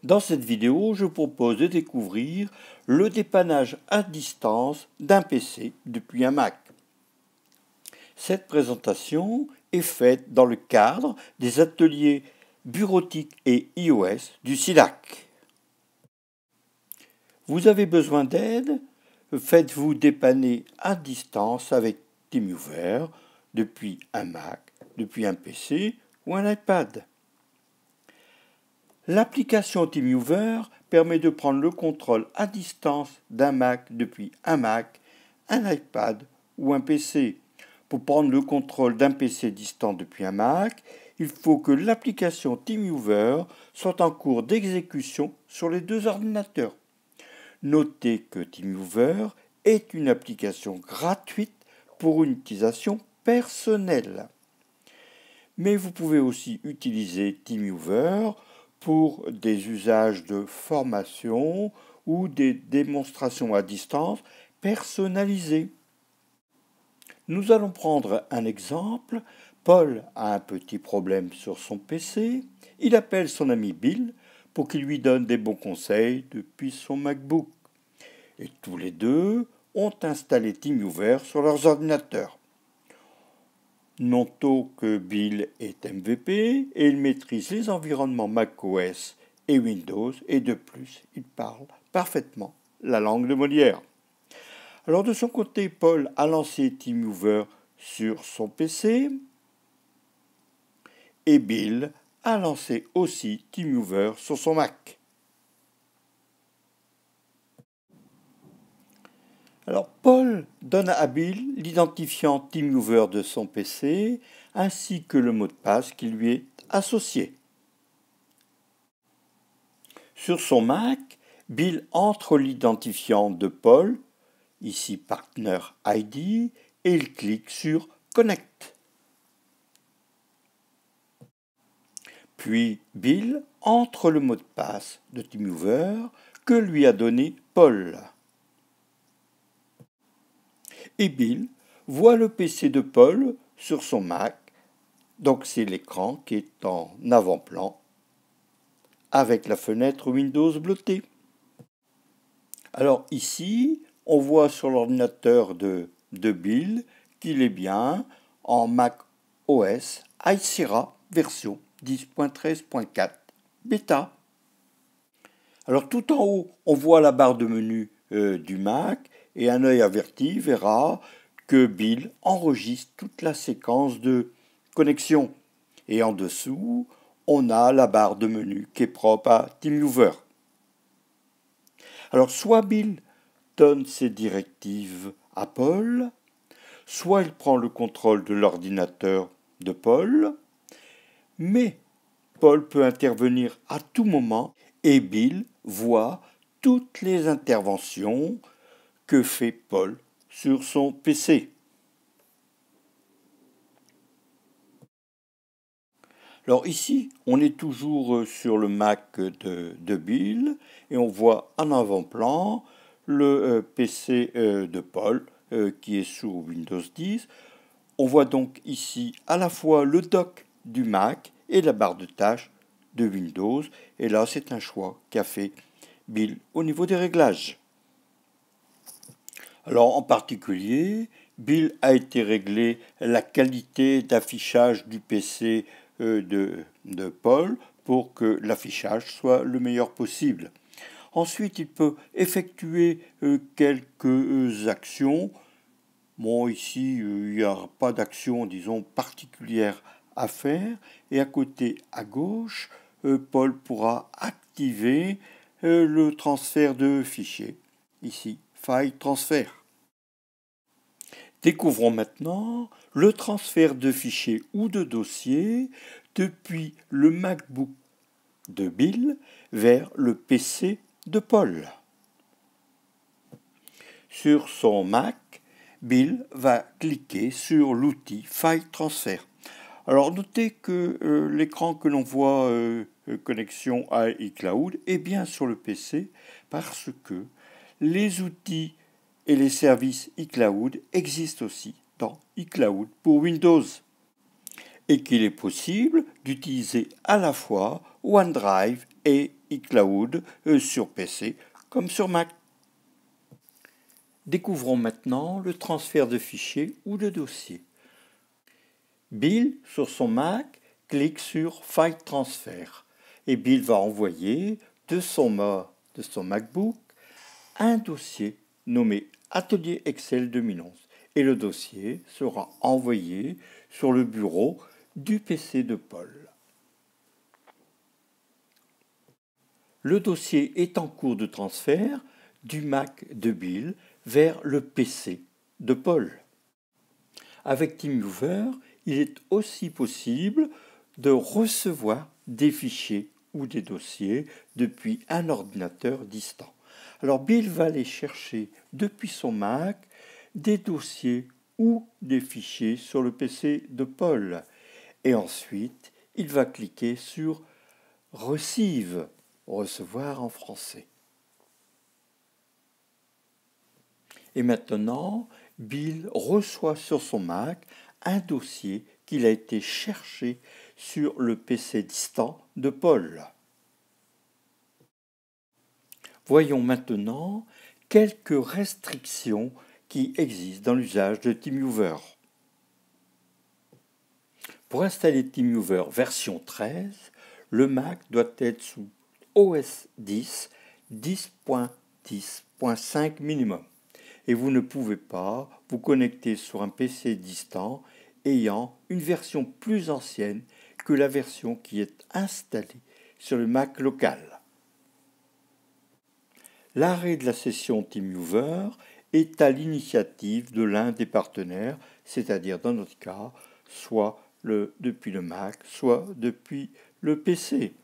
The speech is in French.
Dans cette vidéo, je propose de découvrir le dépannage à distance d'un PC depuis un Mac. Cette présentation est faite dans le cadre des ateliers bureautiques et iOS du SIDAC. Vous avez besoin d'aide? Faites-vous dépanner à distance avec TeamViewer depuis un Mac, depuis un PC ou un iPad. L'application TeamViewer permet de prendre le contrôle à distance d'un Mac depuis un Mac, un iPad ou un PC. Pour prendre le contrôle d'un PC distant depuis un Mac, il faut que l'application TeamViewer soit en cours d'exécution sur les deux ordinateurs. Notez que TeamViewer est une application gratuite pour une utilisation personnelle. Mais vous pouvez aussi utiliser TeamViewer pour des usages de formation ou des démonstrations à distance personnalisées. Nous allons prendre un exemple. Paul a un petit problème sur son PC. Il appelle son ami Bill pour qu'il lui donne des bons conseils depuis son MacBook. Et tous les deux ont installé TeamViewer sur leurs ordinateurs. Notons que Bill est MVP et il maîtrise les environnements macOS et Windows et de plus, il parle parfaitement la langue de Molière. Alors de son côté, Paul a lancé TeamViewer sur son PC et Bill a lancé aussi TeamViewer sur son Mac. Alors Paul donne à Bill l'identifiant TeamViewer de son PC ainsi que le mot de passe qui lui est associé. Sur son Mac, Bill entre l'identifiant de Paul, ici Partner ID, et il clique sur Connect. Puis Bill entre le mot de passe de TeamViewer que lui a donné Paul. Et Bill voit le PC de Paul sur son Mac, donc c'est l'écran qui est en avant-plan, avec la fenêtre Windows bleutée. Alors ici, on voit sur l'ordinateur de Bill qu'il est bien en Mac OS High Sierra version 10.13.4 bêta. Alors tout en haut, on voit la barre de menu du Mac et un œil averti verra que Bill enregistre toute la séquence de connexion. Et en dessous, on a la barre de menu qui est propre à TeamViewer. Alors soit Bill donne ses directives à Paul, soit il prend le contrôle de l'ordinateur de Paul, mais Paul peut intervenir à tout moment et Bill voit toutes les interventions que fait Paul sur son PC. Alors ici, on est toujours sur le Mac de Bill et on voit en avant-plan le PC de Paul qui est sous Windows 10. On voit donc ici à la fois le dock du Mac et la barre de tâches de Windows. Et là, c'est un choix qu'a fait Bill au niveau des réglages. Alors en particulier, Bill a été réglé la qualité d'affichage du PC de Paul pour que l'affichage soit le meilleur possible. Ensuite, il peut effectuer quelques actions. Bon, ici, il n'y a pas d'action, disons, particulière à faire. Et à côté, à gauche, Paul pourra activer le transfert de fichiers. Ici, File Transfer. Découvrons maintenant le transfert de fichiers ou de dossiers depuis le MacBook de Bill vers le PC de Paul. Sur son Mac, Bill va cliquer sur l'outil File Transfer. Alors notez que l'écran que l'on voit connexion à iCloud est bien sur le PC parce que les outils et les services iCloud existent aussi dans iCloud pour Windows et qu'il est possible d'utiliser à la fois OneDrive et iCloud sur PC comme sur Mac. Découvrons maintenant le transfert de fichiers ou de dossiers. Bill, sur son Mac, clique sur File Transfer et Bill va envoyer de son MacBook un dossier nommé Atelier Excel 2011 et le dossier sera envoyé sur le bureau du PC de Paul. Le dossier est en cours de transfert du Mac de Bill vers le PC de Paul. Avec TeamViewer, il est aussi possible de recevoir des fichiers ou des dossiers depuis un ordinateur distant. Alors Bill va aller chercher depuis son Mac des dossiers ou des fichiers sur le PC de Paul. Et ensuite, il va cliquer sur Receive, recevoir en français. Et maintenant, Bill reçoit sur son Mac un dossier qu'il a été cherché sur le PC distant de Paul. Voyons maintenant quelques restrictions qui existent dans l'usage de TeamViewer. Pour installer TeamViewer version 13, le Mac doit être sous OS X 10.10.5 minimum. Et vous ne pouvez pas vous connecter sur un PC distant ayant une version plus ancienne que la version qui est installée sur le Mac local. L'arrêt de la session TeamViewer est à l'initiative de l'un des partenaires, c'est-à-dire dans notre cas, soit depuis le Mac, soit depuis le PC.